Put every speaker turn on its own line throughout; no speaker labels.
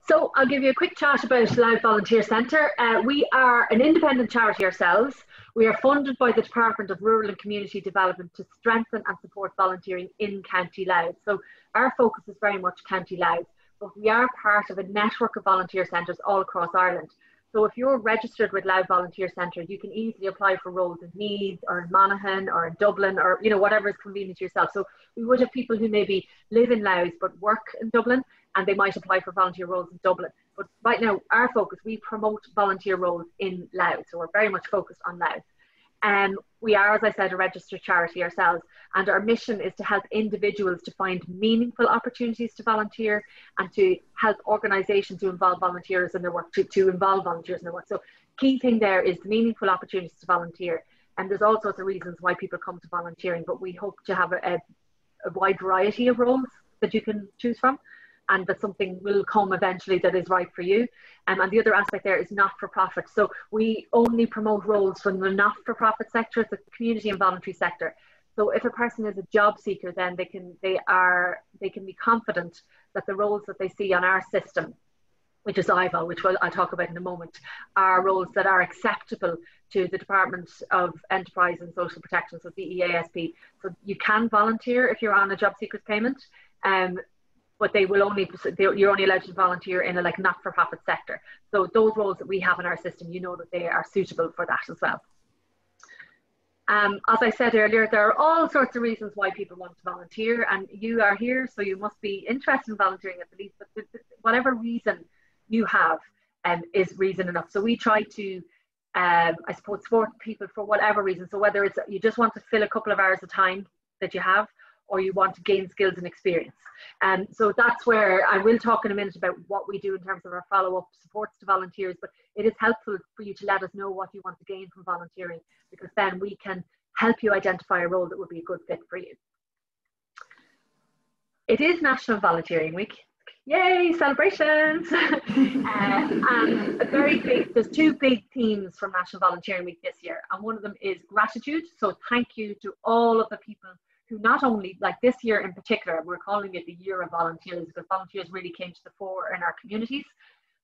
So I'll give you a quick chat about Louth Volunteer Centre. We are an independent charity ourselves. We are funded by the Department of Rural and Community Development to strengthen and support volunteering in County Louth. So our focus is very much County Louth, but we are part of a network of volunteer centres all across Ireland. So if you're registered with Louth Volunteer Centre, you can easily apply for roles in Meath or in Monaghan or in Dublin, or whatever is convenient to yourself. So we would have people who maybe live in Louth but work in Dublin, and they might apply for volunteer roles in Dublin. But right now, our focus, we promote volunteer roles in Louth, so we're very much focused on Louth. We are, as I said, a registered charity ourselves, and our mission is to help individuals to find meaningful opportunities to volunteer and to help organisations to involve volunteers in their work, to involve volunteers in their work. So key thing there is the meaningful opportunities to volunteer, and there's all sorts of reasons why people come to volunteering, but we hope to have a wide variety of roles that you can choose from, and that something will come eventually that is right for you. And the other aspect there is not-for-profit. So we only promote roles from the not-for-profit sector, the community and voluntary sector. So if a person is a job seeker, then they can be confident that the roles that they see on our system, which is IVAL, which I'll talk about in a moment, are roles that are acceptable to the Department of Enterprise and Social Protection, so DEASP. So you can volunteer if you're on a job seeker's payment, but you're only allowed to volunteer in a not-for-profit sector. So those roles that we have in our system, you know that they are suitable for that as well. As I said earlier, there are all sorts of reasons why people want to volunteer, and you are here, so you must be interested in volunteering at the least, but whatever reason you have is reason enough. So we try to, I suppose, support people for whatever reason. So whether it's you just want to fill a couple of hours of time that you have, or you want to gain skills and experience. So that's where I will talk in a minute about what we do in terms of our follow-up supports to volunteers, but it is helpful for you to let us know what you want to gain from volunteering, because then we can help you identify a role that would be a good fit for you. It is National Volunteering Week. Yay, celebrations! And there's two big themes from National Volunteering Week this year, and one of them is gratitude. So thank you to all of the people who not only, like this year in particular, we're calling it the Year of Volunteers, because volunteers really came to the fore in our communities,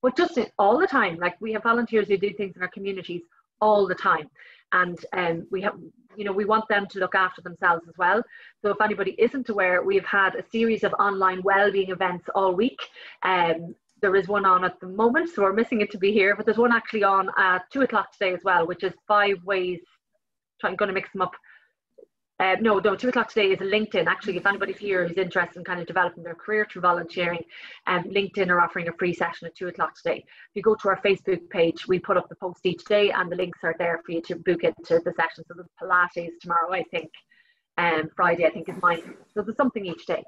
but just all the time. Like, we have volunteers who do things in our communities all the time, and we want them to look after themselves as well. So if anybody isn't aware, we've had a series of online wellbeing events all week. There is one on at the moment, so we're missing it to be here, but there's one actually on at 2 o'clock today as well, which is 5 ways. I'm going to mix them up. No, 2 o'clock today is a LinkedIn. Actually, if anybody's here who's interested in kind of developing their career through volunteering, LinkedIn are offering a free session at 2 o'clock today. If you go to our Facebook page, we put up the post each day, and the links are there for you to book into the session. So there's Pilates tomorrow, I think, Friday, I think, is mine. So there's something each day.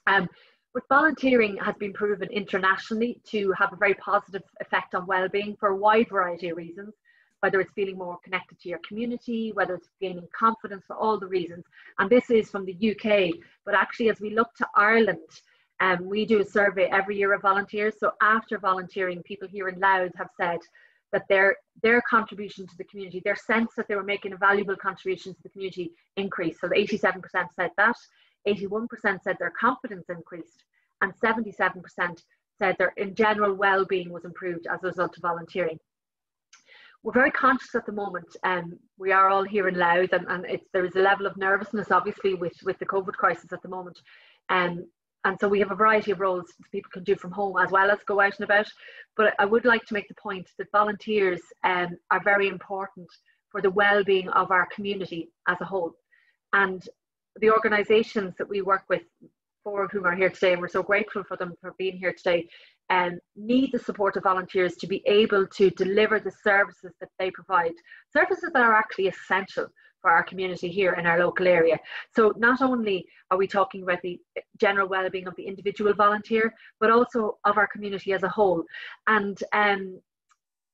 But volunteering has been proven internationally to have a very positive effect on well-being for a wide variety of reasons, whether it's feeling more connected to your community, whether it's gaining confidence, for all the reasons. And this is from the UK, but actually as we look to Ireland, we do a survey every year of volunteers. So after volunteering, people here in Louth have said that their contribution to the community, their sense that they were making a valuable contribution to the community increased. So the 87% said that, 81% said their confidence increased, and 77% said their in general well-being was improved as a result of volunteering. We're very conscious at the moment, we are all here in Louth, and there is a level of nervousness obviously with the COVID crisis at the moment, and so we have a variety of roles people can do from home as well as go out and about. But I would like to make the point that volunteers are very important for the well-being of our community as a whole, and the organisations that we work with, 4 of whom are here today, and we're so grateful for them for being here today, need the support of volunteers to be able to deliver the services that they provide, services that are actually essential for our community here in our local area. So not only are we talking about the general well-being of the individual volunteer, but also of our community as a whole. And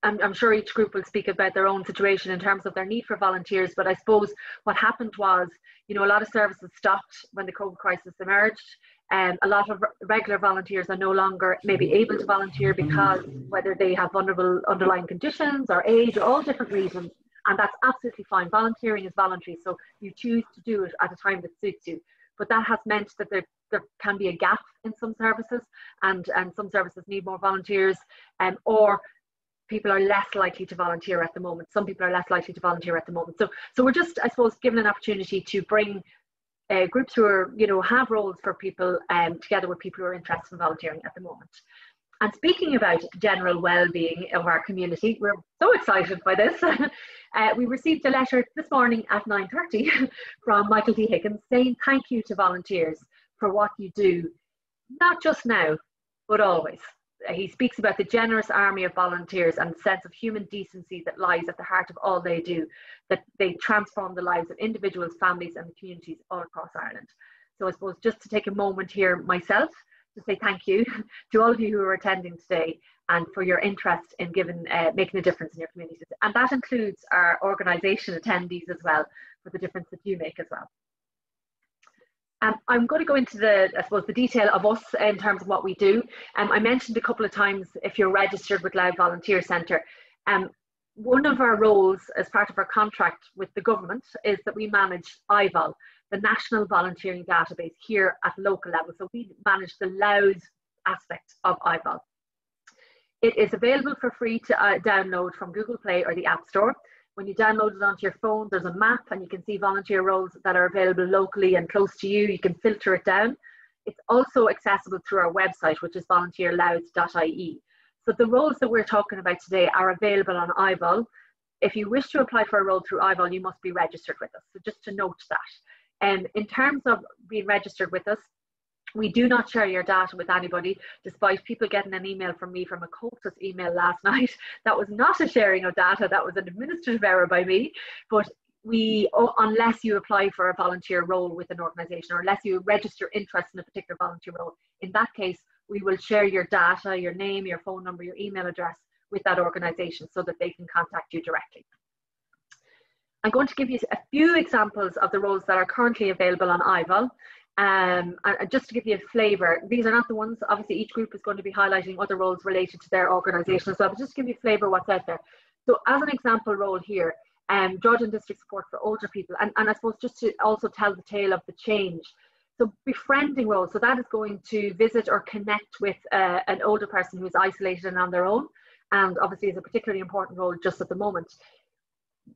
I'm sure each group will speak about their own situation in terms of their need for volunteers, but I suppose what happened was, a lot of services stopped when the COVID crisis emerged. A lot of regular volunteers are no longer maybe able to volunteer because whether they have vulnerable underlying conditions or age or all different reasons, and that's absolutely fine. Volunteering is voluntary, so you choose to do it at a time that suits you. But that has meant that there can be a gap in some services, and some services need more volunteers, or people are less likely to volunteer at the moment. Some people are less likely to volunteer at the moment. So we're just, I suppose, given an opportunity to bring groups who are, have roles for people together with people who are interested in volunteering at the moment. And speaking about general well-being of our community, we're so excited by this. We received a letter this morning at 9:30 from Michael D Higgins saying thank you to volunteers for what you do, not just now, but always. He speaks about the generous army of volunteers and the sense of human decency that lies at the heart of all they do, that they transform the lives of individuals, families and communities all across Ireland. So I suppose just to take a moment here myself to say thank you to all of you who are attending today and for your interest in making a difference in your communities. And that includes our organisation attendees as well, for the difference that you make as well. I'm going to go into the detail of us in terms of what we do. I mentioned a couple of times if you're registered with Louth Volunteer Centre. One of our roles as part of our contract with the government is that we manage IVOL, the National Volunteering Database, here at local level. So we manage the Louth aspect of IVOL. It is available for free to download from Google Play or the App Store. When you download it onto your phone, there's a map and you can see volunteer roles that are available locally and close to you. You can filter it down. It's also accessible through our website, which is volunteerlouth.ie. So the roles that we're talking about today are available on IVOL. If you wish to apply for a role through IVOL, you must be registered with us. So just to note that. In terms of being registered with us, we do not share your data with anybody, despite people getting an email from me from a COTUS email last night. That was not a sharing of data, that was an administrative error by me. But unless you apply for a volunteer role with an organisation, or unless you register interest in a particular volunteer role, in that case, we will share your data, your name, your phone number, your email address with that organisation so that they can contact you directly. I'm going to give you a few examples of the roles that are currently available on IVOL. And just to give you a flavour, these are not the ones, obviously each group is going to be highlighting other roles related to their organisation as well, but just to give you a flavour what's out there. So as an example role here, Georgian District Support for Older People, and I suppose just to also tell the tale of the change. So befriending roles, so that is going to visit or connect with an older person who is isolated and on their own, and obviously is a particularly important role just at the moment.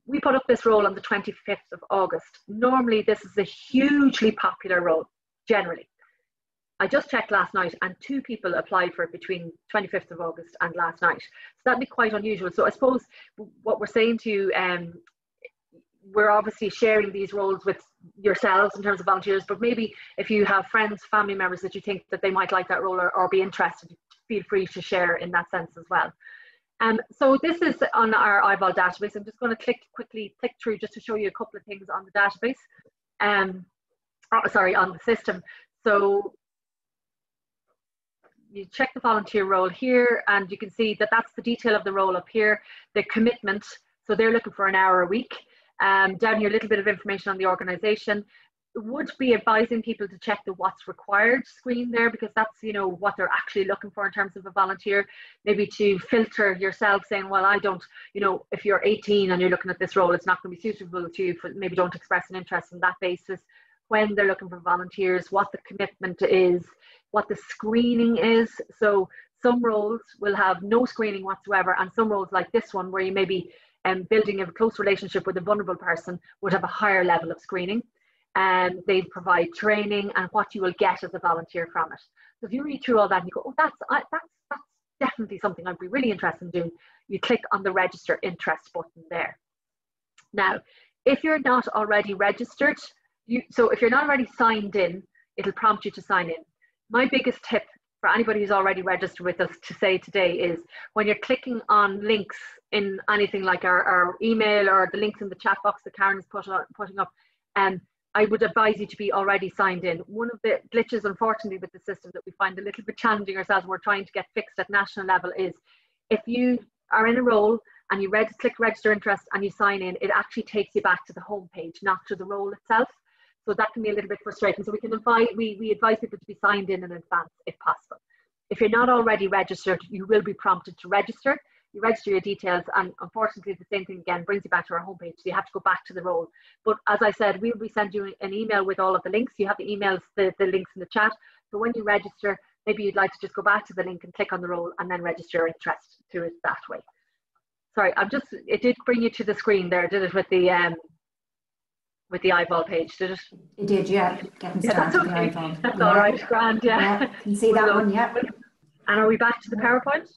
We put up this role on the 25th of August. Normally this is a hugely popular role, generally. I just checked last night and 2 people applied for it between 25th of August and last night. So that'd be quite unusual. So I suppose what we're saying to you, we're obviously sharing these roles with yourselves in terms of volunteers, but maybe if you have friends, family members that you think that they might like that role or be interested, feel free to share in that sense as well. So this is on our IVOL database. I'm just going to quickly click through just to show you a couple of things on the database. On the system. So you check the volunteer role here and you can see that that's the detail of the role up here, the commitment. So they're looking for an hour a week. Down here, a little bit of information on the organisation. Would be advising people to check the what's required screen there, because that's what they're actually looking for in terms of a volunteer. Maybe to filter yourself saying, well, I don't, if you're 18 and you're looking at this role, it's not going to be suitable to you, maybe don't express an interest on that basis. When they're looking for volunteers, what the commitment is, what the screening is. So some roles will have no screening whatsoever, and some roles like this one where you may be building a close relationship with a vulnerable person would have a higher level of screening. And they provide training and what you will get as a volunteer from it. So if you read through all that and you go, oh, that's definitely something I'd be really interested in doing, you click on the register interest button there. Now, if you're not already registered, so if you're not already signed in, it'll prompt you to sign in. My biggest tip for anybody who's already registered with us to say today is when you're clicking on links in anything like our email or the links in the chat box that Karen is putting up, I would advise you to be already signed in. One of the glitches, unfortunately, with the system that we find a little bit challenging ourselves and we're trying to get fixed at national level is if you are in a role and you click register interest and you sign in, it actually takes you back to the home page, not to the role itself. So that can be a little bit frustrating. So we advise people to be signed in advance if possible. If you're not already registered, you will be prompted to register. you register your details, and unfortunately the same thing again brings you back to our homepage, so you have to go back to the role. But as I said, we'll be sending you an email with all of the links. You have the emails, the links in the chat. So when you register, maybe you'd like to just go back to the link and click on the role and then register your interest through it that way. Sorry, it did bring you to the screen there, did it, with the iVol page, did it?
It did, yeah. Getting started with the iVol.
That's all right, grand, yeah.
You can see that one, yeah.
And are we back to the PowerPoint?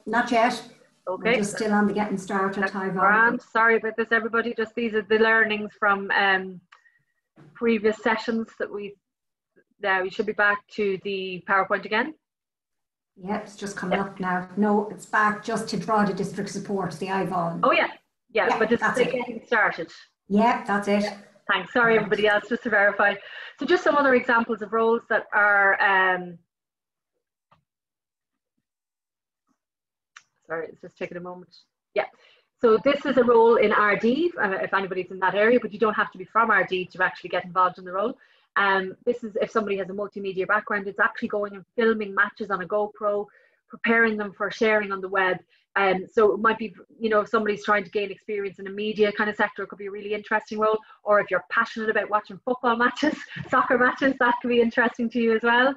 Not yet.
Okay.
We're just still on the getting started iVol.
Grand. Sorry about this, everybody. Just these are the learnings from previous sessions that we should be back to the PowerPoint again.
Yeah, it's just coming up now. No, it's back just to draw the district support, the iVol.
Oh yeah, but it's getting started.
Yeah, that's it.
Thanks. Sorry, everybody else, just to verify. So just some other examples of roles that are, sorry, it's just taking a moment. Yeah. So this is a role in RD, if anybody's in that area, but you don't have to be from RD to actually get involved in the role. This is if somebody has a multimedia background, it's actually going and filming matches on a GoPro, preparing them for sharing on the web. So it might be, if somebody's trying to gain experience in a media kind of sector, it could be a really interesting role. Or if you're passionate about watching football matches, soccer matches, that could be interesting to you as well.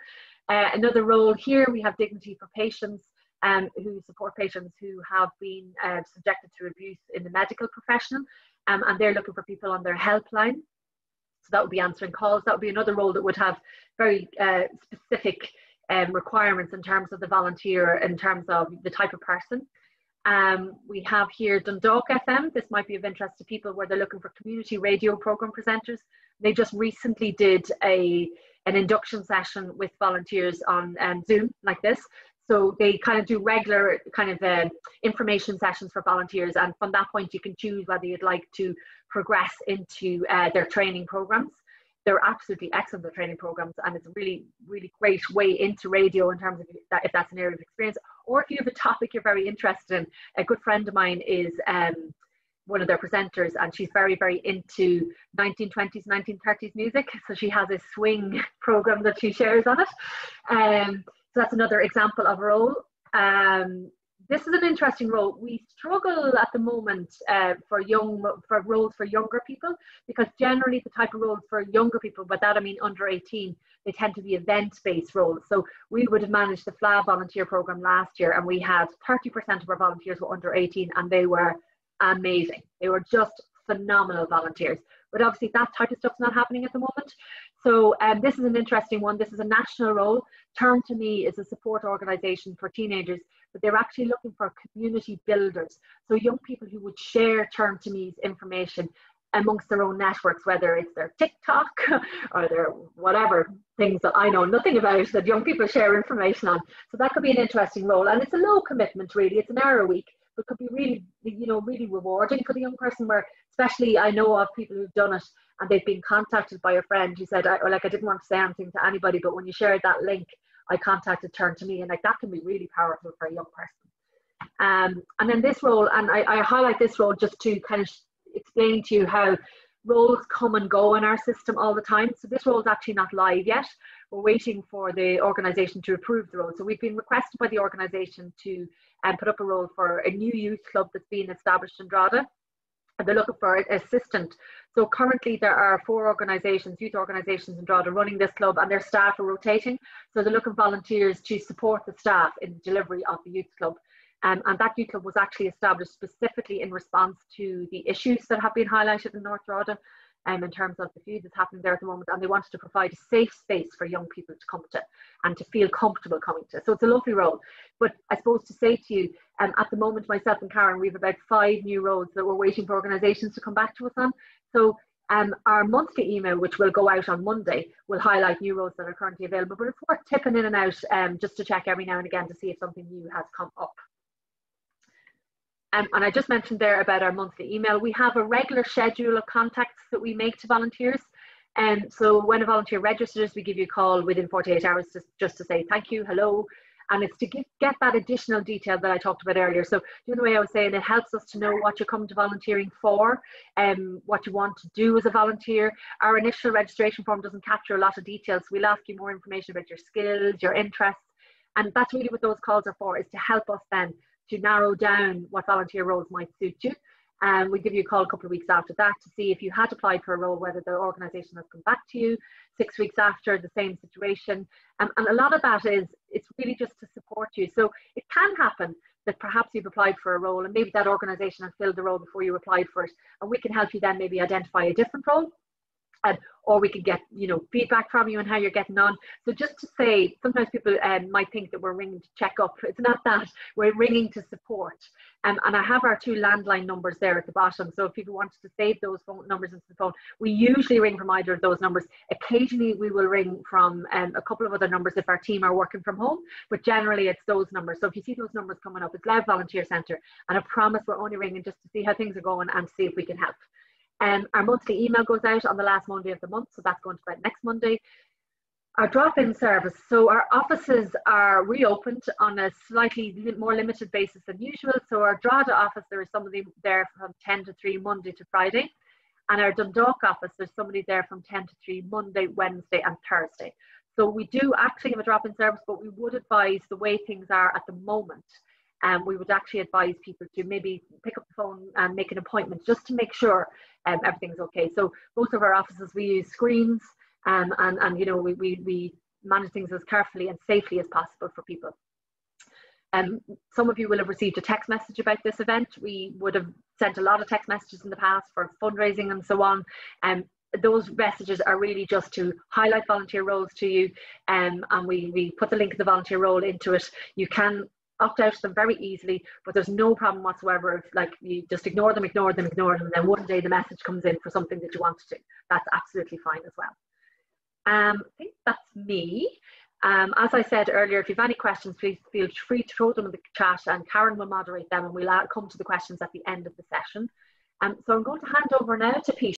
Another role here, we have Dignity for Patients, who support patients who have been subjected to abuse in the medical profession, and they're looking for people on their helpline. So that would be answering calls. That would be another role that would have very specific requirements in terms of the volunteer, in terms of the type of person. We have here Dundalk FM. This might be of interest to people where they're looking for community radio program presenters. They just recently did an induction session with volunteers on Zoom like this. So they kind of do regular kind of information sessions for volunteers, and from that point you can choose whether you'd like to progress into their training programs. They're absolutely excellent, the training programs, and it's a really, really great way into radio in terms of that, if that's an area of experience, or if you have a topic you're very interested in. A good friend of mine is one of their presenters, and she's very, very into 1920s, 1930s music. So she has a swing program that she shares on it. So that's another example of a role. This is an interesting role. We struggle at the moment for roles for younger people, because generally the type of roles for younger people, by that I mean under 18, they tend to be event-based roles. So we would have managed the FLA volunteer program last year, and we had 30% of our volunteers were under 18, and they were amazing. They were just phenomenal volunteers. But obviously that type of stuff's not happening at the moment. So this is an interesting one. This is a national role. Turn to Me is a support organisation for teenagers, but they're actually looking for community builders. So young people who would share Turn to Me's information amongst their own networks, whether it's their TikTok or their whatever things that I know nothing about that young people share information on. So that could be an interesting role. And it's a low commitment really. It's an hour a week, but could be really, really rewarding for the young person, where especially I know of people who've done it and they've been contacted by a friend who said, I didn't want to say anything to anybody, but when you shared that link, I contacted Turn to Me, and like that can be really powerful for a young person. And then this role, and I highlight this role just to kind of explain to you how roles come and go in our system all the time. So this role is actually not live yet. We're waiting for the organisation to approve the role. So we've been requested by the organisation to put up a role for a new youth club that's being established in Drogheda. And they're looking for an assistant. So currently there are 4 organisations, youth organisations in Drogheda running this club, and their staff are rotating. So they're looking for volunteers to support the staff in the delivery of the youth club. And that youth club was actually established specifically in response to the issues that have been highlighted in North Drogheda in terms of the feud that's happening there at the moment, and they wanted to provide a safe space for young people to come to and to feel comfortable coming to. So it's a lovely role. But I suppose to say to you, at the moment, myself and Karen, we have about 5 new roles that we're waiting for organisations to come back to us on. So our monthly email, which will go out on Monday, will highlight new roles that are currently available, but it's worth tipping in and out just to check every now and again to see if something new has come up. And I just mentioned there about our monthly email. We have a regular schedule of contacts that we make to volunteers. So when a volunteer registers, we give you a call within 48 hours just to say thank you, hello. And it's to get that additional detail that I talked about earlier. So the other way I was saying, it helps us to know what you're coming to volunteering for, what you want to do as a volunteer. Our initial registration form doesn't capture a lot of details. So we'll ask you more information about your skills, your interests. And that's really what those calls are for, is to help us then to narrow down what volunteer roles might suit you. And we give you a call a couple of weeks after that to see if you had applied for a role, whether the organisation has come back to you 6 weeks after, the same situation. And a lot of that is, it's really just to support you. So it can happen that perhaps you've applied for a role and maybe that organisation has filled the role before you applied for it. And we can help you then maybe identify a different role. Or we could get, you know, feedback from you on how you're getting on. So just to say, sometimes people might think that we're ringing to check up. It's not that. We're ringing to support. And I have our 2 landline numbers there at the bottom. So if people wanted to save those phone numbers into the phone, we usually ring from either of those numbers. Occasionally we will ring from a couple of other numbers if our team are working from home, but generally it's those numbers. So if you see those numbers coming up, it's Louth Volunteer Centre. And I promise we're only ringing just to see how things are going and to see if we can help. Our monthly email goes out on the last Monday of the month, so that's going to be out next Monday. Our drop-in service, so our offices are reopened on a slightly more limited basis than usual. So our Drogheda office, there is somebody there from 10 to 3 Monday to Friday. And our Dundalk office, there's somebody there from 10 to 3 Monday, Wednesday and Thursday. So we do actually have a drop-in service, but we would advise, the way things are at the moment, we would actually advise people to maybe pick up the phone and make an appointment just to make sure everything's okay. So both of our offices, we use screens and you know, we manage things as carefully and safely as possible for people. Some of you will have received a text message about this event. We would have sent a lot of text messages in the past for fundraising and so on. Those messages are really just to highlight volunteer roles to you, and we put the link of the volunteer role into it. You can opt out of them very easily, but there's no problem whatsoever if, like, you just ignore them, and then one day the message comes in for something that you want to do. That's absolutely fine as well. I think that's me. As I said earlier, if you have any questions, please feel free to throw them in the chat and Karen will moderate them and we'll come to the questions at the end of the session. So I'm going to hand over now to Peter.